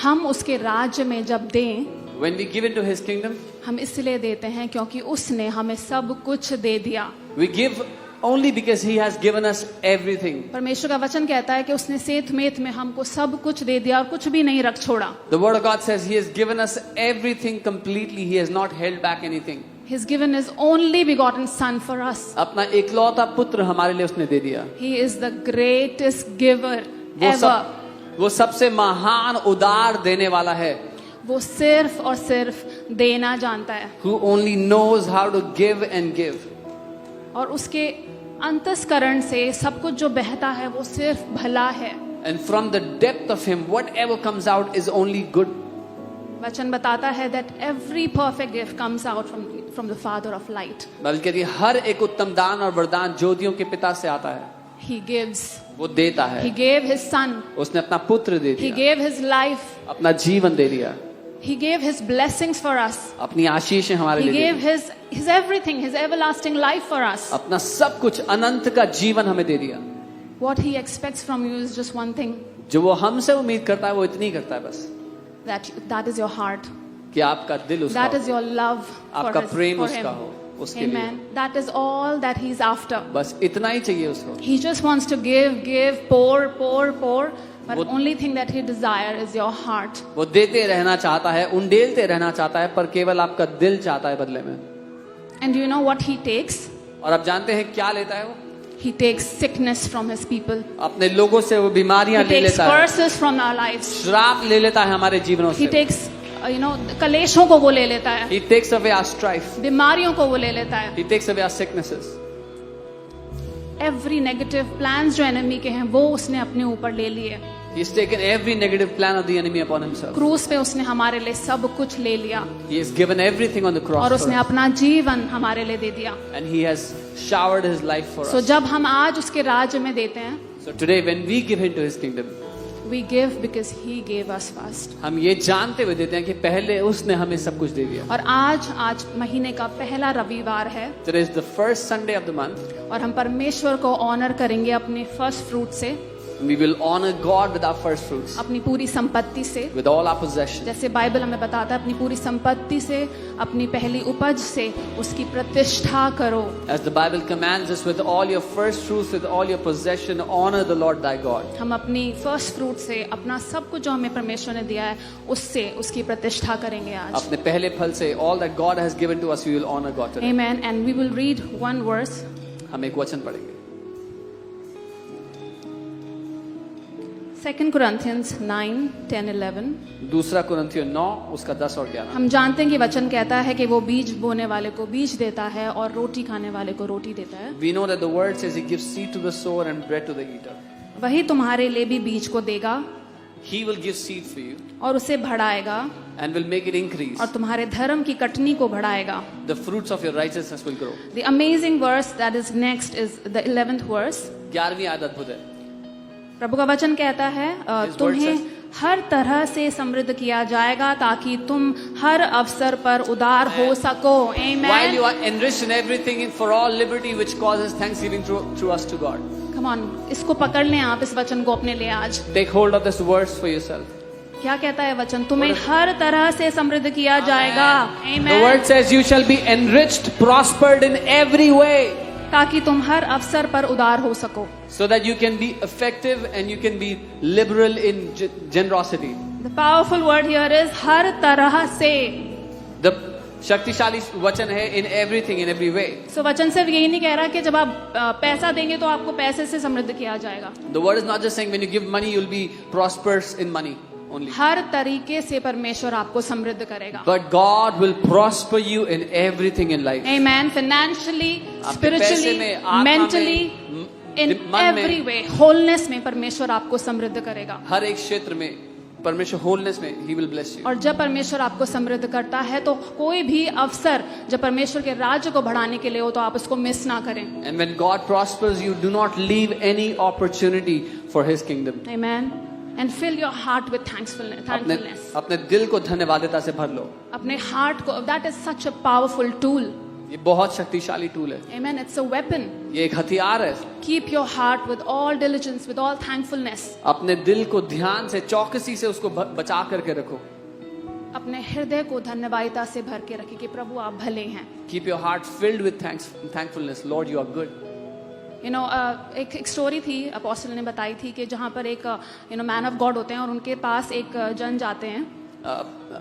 हम उसके राज्य में जब दें, when we give into His kingdom, हम इसलिए देते हैं क्योंकि उसने हमें सब कुछ दे दिया। we give only because He has given us everything. परमेश्वर का वचन कहता है कि उसने सेत मेत में हमको सब कुछ दे दिया और कुछ भी नहीं रख छोड़ा। The Word of God says He has given us everything completely. He has not held back anything. He's given his only begotten son for us. अपना इकलौता पुत्र हमारे लिए उसने दे दिया। He is the greatest giver ever. वो सबसे महान उदार देने वाला है। वो सिर्फ और सिर्फ देना जानता है। Who only knows how to give and give. और उसके अंतस्करण से सब कुछ जो बहता है वो सिर्फ भला है। And from the depth of Him, whatever comes out is only good. वचन बताता है that every perfect gift comes out from the Father of light. Bible कहती है हर एक उत्तम दान और वरदान ज्योतियों के पिता से आता है। He gives. वो देता है। He gave his son. उसने अपना पुत्र दे He दिया। gave his life. अपना जीवन दे दिया। He gave his blessings for us. अपनी आशीषें हमारे He लिए gave they the. his everything, his everlasting life for us. अपना सब कुछ अनंत का जीवन हमें दे दिया। What he expects from you is just one thing. जो वो हमसे उम्मीद करता है वो इतनी ही करता है बस। That is your heart. कि आपका दिल उसका That हो, is your love for आपका प्रेम for उसका him. हो उसके Amen. That is all that he's after. लिए। बस इतना ही चाहिए उसको। He just wants to give, pour. But वो- only thing that he desires is your heart. वो देते रहना चाहता है, उंडेलते रहना चाहता है, पर केवल आपका दिल चाहता है बदले में। And do you know what he takes? और आप जानते हैं क्या लेता है वो? He takes sickness from his people. अपने लोगों से वो He बीमारियां ले takes लेता है, curses from our lives. श्राप ले लेता है हमारे जीवनों He से। takes, कलेशों को वो ले लेता है, He takes away our strife. बीमारियों को वो ले लेता है। He takes away our sicknesses. Every negative plans जो enemy के हैं वो उसने अपने ऊपर ले लिए। He's taken every negative plan of the enemy upon himself. क्रूस पे उसने हमारे लिए सब कुछ ले लिया He has given everything on the cross और for उसने us. अपना जीवन हमारे लिए दे दिया। And He has showered His life for So us. जब हम आज उसके राज्य में देते हैं, So today when we give into His kingdom, we give because he gave us first. हम ये जानते हुए देते हैं कि पहले उसने हमें सब कुछ दे दिया। और आज महीने का पहला रविवार है Today is the first Sunday of the month. और हम परमेश्वर को ऑनर करेंगे अपने फर्स्ट फ्रूट से, We will honor God with our first fruits, अपनी पूरी संपत्ति से। with all our possessions. जैसे बाइबल हमें बताता है अपनी पूरी संपत्ति से, अपनी पहली उपज से उसकी प्रतिष्ठा करो। As the Bible commands us, with all your first fruits, with all your possession, honor the Lord thy God. हम अपनी फर्स्ट फ्रूट से अपना सब कुछ जो हमें परमेश्वर ने दिया है उससे उसकी प्रतिष्ठा करेंगे आज। अपने पहले फल से, all that God has given to us, we will honor God today. Amen. And we will read one verse. हम एक वचन पढ़ेंगे। 2 Corinthians 9, 10, 11. दूसरा कुरिन्थियों 9 उसका 10 और 11। हम जानते हैं कि वचन कहता है कि वो बीज बोने वाले को बीज देता है और रोटी खाने वाले को रोटी देता है। We know that the word says He gives seed to the sower and bread to the eater. वही तुम्हारे लिए भी बीज को देगा He will give seed for you और उसे बढ़ाएगा and will make it increase. और तुम्हारे धर्म की कटनी को बढ़ाएगा। The fruits of your righteousness will grow. The amazing verse that is next is the 11th verse. 11वीं आयत अद्भुत है। प्रभु का वचन कहता है His word तुम्हें says- हर तरह से समृद्ध किया जाएगा ताकि तुम हर अवसर पर उदार हो सको। While you Amen. are enriched in everything for all liberty which causes thanksgiving through us to God. Come on, इसको पकड़ लें आप इस वचन को अपने लिए आज। Take hold of this verse for yourself. क्या कहता है वचन? तुम्हें हर तरह से समृद्ध किया जाएगा। The Amen. word says you shall be enriched, prospered in every way, ताकि तुम हर अवसर पर उदार हो सको। so that you can be effective and you can be liberal in generosity. The powerful word here is हर तरह से। The शक्तिशाली वचन है in everything, in every way. So वचन सिर्फ यही नहीं कह रहा कि जब आप पैसा देंगे तो आपको पैसे से समृद्ध किया जाएगा। The word is not just saying when you give money you'll be prosperous in money only. हर तरीके से परमेश्वर आपको समृद्ध करेगा। But God will prosper you in everything in life. Amen. Financially, आपके पैसे spiritually, में, आत्मा mentally, में, in मन में, every way, wholeness में परमेश्वर आपको समृद्ध करेगा। हर एक क्षेत्र में परमेश्वर wholeness में He will bless you. और जब परमेश्वर आपको समृद्ध करता है तो कोई भी अवसर जब परमेश्वर के राज्य को बढ़ाने के लिए हो तो आप उसको मिस ना करें। And when God prospers you, do not leave any opportunity for His kingdom. Amen. And fill your heart with thankfulness. अपने दिल को धन्यवादिता से भर लो। अपने हार्ट को, that is such a powerful tool. ये बहुत शक्तिशाली टूल है, Amen. It's a weapon. ये एक हथियार है। Keep your heart with all diligence, with all thankfulness. अपने दिल को ध्यान से चौकसी से उसको बचा करके रखो। अपने हृदय को धन्यवादिता से भर के रखें कि प्रभु आप भले हैं। Keep your heart filled with thankfulness. Lord, you are good. एक स्टोरी थी अपोस्टल ने बताई थी कि जहाँ पर एक मैन ऑफ गॉड होते हैं और उनके पास एक जन जाते हैं।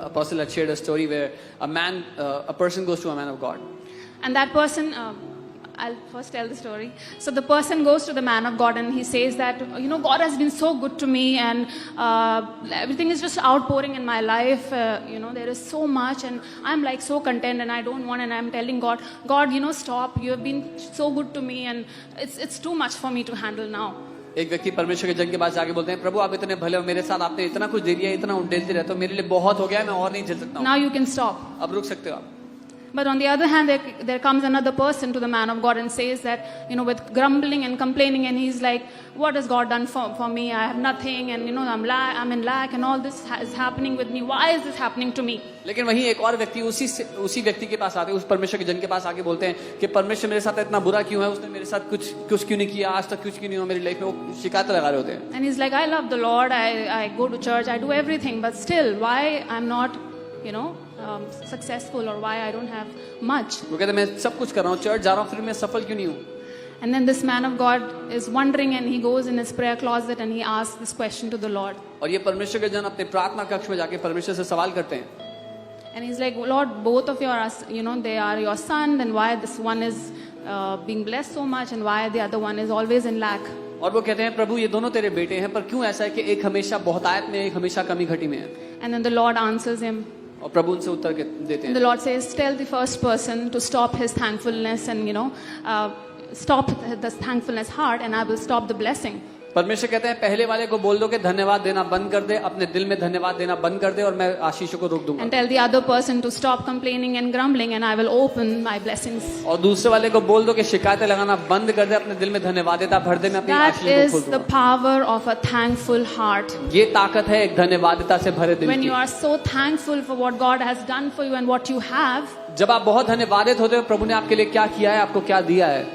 Apostle had shared a story where a person goes to a man of God. And that person, I'll first tell the story. So the person goes to the man of God and he says that, God has been so good to me and everything is just outpouring in my life. There is so much and I'm like so content and I don't want, and I'm telling God, stop. You have been so good to me and it's too much for me to handle now. एक व्यक्ति परमेश्वर के जन के पास जाके बोलते हैं, प्रभु आप इतने भले हो मेरे साथ, आपने इतना कुछ दे दिया, इतना उड़ेलते रहते हो, मेरे लिए बहुत हो गया है, मैं और नहीं झेल सकता हूँ। Now you can stop. अब रुक सकते हो आप। But on the other hand, there comes another person to the man of God and says that, with grumbling and complaining, and he's like, what has God done for me? I have nothing, and I'm in lack, and all this is happening with me. Why is this happening to me? लेकिन वहीं एक और व्यक्ति उसी व्यक्ति के पास आते हैं, उस परमेश्वर के जन के पास आके बोलते हैं कि परमेश्वर मेरे साथ इतना बुरा क्यों है, उसने मेरे साथ कुछ क्यों नहीं किया, आज तक कुछ क्यों नहीं हुआ मेरी लाइफ में, वो शिकायत लगा रहे होते हैं। And he's like, I love the Lord, I go to church, I do everything, but still, why I'm not, successful, or why I don't have much? वो कहते हैं मैं सब कुछ कर रहा हूँ, चर्च जा रहा हूँ, फिर मैं सफल क्यों नहीं हूँ? And then this man of God is wondering, and he goes in his prayer closet and he asks this question to the Lord. और ये परमेश्वर के जन अपने प्रार्थना कक्ष में जाके परमेश्वर से सवाल करते हैं। And he's like, Lord, both of they are your son, then why this one is being blessed so much and why the other one is always in lack? और वो कहते हैं, प्रभु ये दोनों तेरे बेटे हैं, पर क्यों ऐसा है कि एक हमेशा बहुतायत में, एक हमेशा कमी घटी में है? And then the Lord answers him. और प्रभु उनसे उत्तर देते हैं। The Lord says, tell the first person to stop his thankfulness and stop the thankfulness heart, and I will stop the blessing. परमेश्वर कहते हैं पहले वाले को बोल दो कि धन्यवाद देना बंद कर दे, अपने दिल में धन्यवाद देना बंद कर दे, और मैं आशीषों को रोक दूंगा। And tell the other person to stop complaining and grumbling, and I will open my blessings. और दूसरे वाले को बोल दो कि शिकायतें लगाना बंद कर दे, अपने दिल में धन्यवादिता भर दे, मैं अपनी That आशीषों को खोल is the दूंगा। power of a thankful heart. ये ताकत है एक धन्यवादिता से भरे दिल When की। you are so thankful for what God has done for you and what you have, जब आप बहुत धन्यवादित होते हो प्रभु ने आपके लिए क्या किया है, आपको क्या दिया है,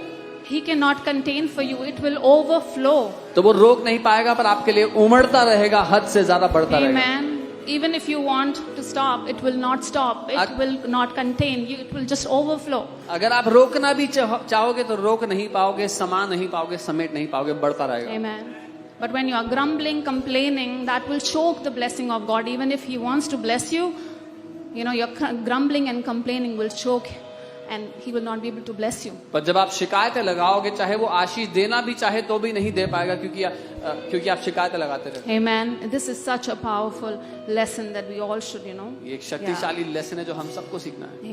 He cannot contain for you. It will overflow. तो वो रोक नहीं पाएगा, पर आपके लिए उमड़ता रहेगा, हद से ज्यादा बढ़ता रहेगा। Amen. Even if you want to stop, it will not stop. It will not contain you. It will just overflow. अगर आप रोकना भी चाहोगे तो रोक नहीं पाओगे, समा नहीं पाओगे, समेट नहीं पाओगे, बढ़ता रहेगा। Amen. But when you are grumbling, complaining, that will choke the blessing of God. Even if He wants to bless you, your grumbling and complaining will choke, and He will not be able to bless you. पर जब आप शिकायतें लगाओगे, चाहे वो आशीष देना भी चाहे तो भी नहीं दे पाएगा, क्योंकि आप शिकायतें लगाते रहते। Amen. This is such a powerful lesson that we all should, ये एक शक्तिशाली लेसन है जो हम सबको सीखना है।